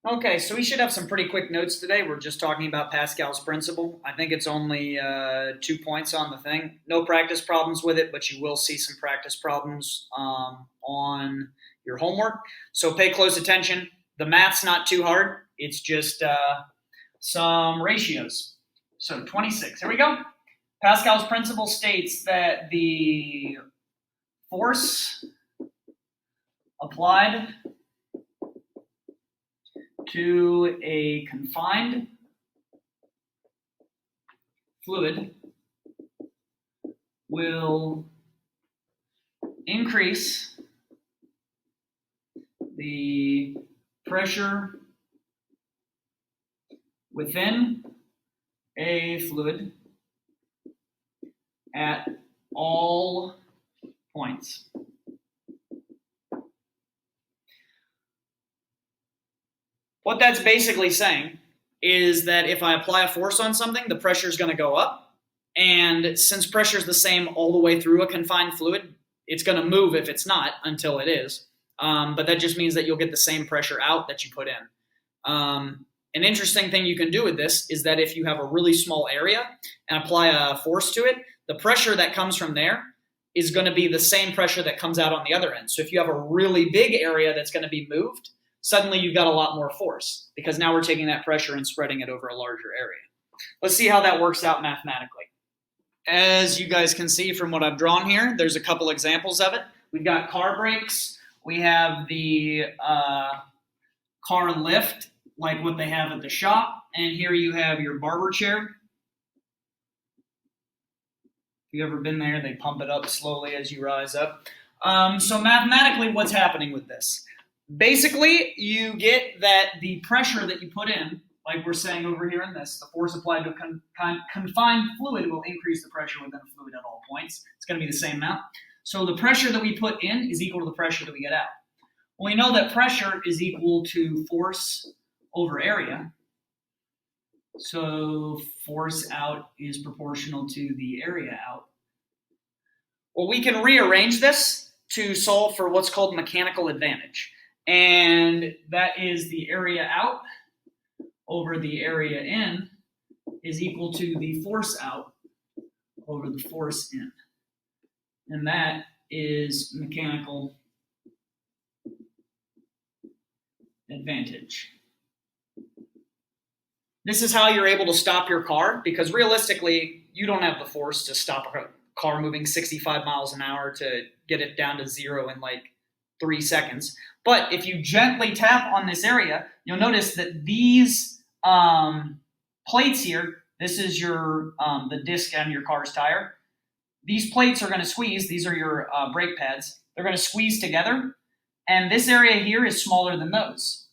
Okay, so we should have some pretty quick notes today. We're just talking about Pascal's principle. I think it's only 2 points on the thing. No practice problems with it, but you will see some practice problems on your homework. So pay close attention. The math's not too hard. It's just some ratios. So 26, here we go. Pascal's principle states that the force applied to a confined fluid will increase the pressure within a fluid at all points. What that's basically saying is that if I apply a force on something, the pressure is going to go up. And since pressure is the same all the way through a confined fluid, it's going to move if it's not until it is. But that just means that you'll get the same pressure out that you put in. An interesting thing you can do with this is that if you have a really small area and apply a force to it, the pressure that comes from there is going to be the same pressure that comes out on the other end. So if you have a really big area that's going to be moved, suddenly you've got a lot more force because now we're taking that pressure and spreading it over a larger area. Let's see how that works out mathematically. As you guys can see from what I've drawn here, there's a couple examples of it. We've got car brakes. We have the car lift, like what they have at the shop. And here you have your barber chair. If you've ever been there, they pump it up slowly as you rise up. So mathematically, what's happening with this? Basically, you get that the pressure that you put in, like we're saying over here in this, the force applied to a confined fluid will increase the pressure within a fluid at all points. It's going to be the same amount. So the pressure that we put in is equal to the pressure that we get out. Well, we know that pressure is equal to force over area. So force out is proportional to the area out. Well, we can rearrange this to solve for what's called mechanical advantage. And that is the area out over the area in is equal to the force out over the force in. And that is mechanical advantage. This is how you're able to stop your car, because realistically, you don't have the force to stop a car moving 65 miles an hour to get it down to zero in like 3 seconds. But if you gently tap on this area, you'll notice that these plates here, this is your the disc on your car's tire. These plates are going to squeeze. These are your brake pads. They're going to squeeze together. And this area here is smaller than those.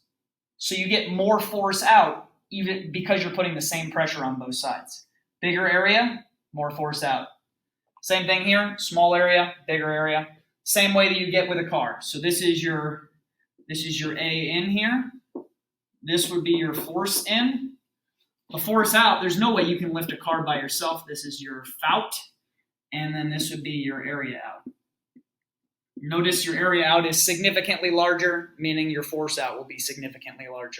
So you get more force out even because you're putting the same pressure on both sides. Bigger area, more force out. Same thing here, small area, bigger area. Same way that you get with a car. So this is your A in here. This would be your force in. The force out, there's no way you can lift a car by yourself. This is your FOUT. And then this would be your area out. Notice your area out is significantly larger, meaning your force out will be significantly larger.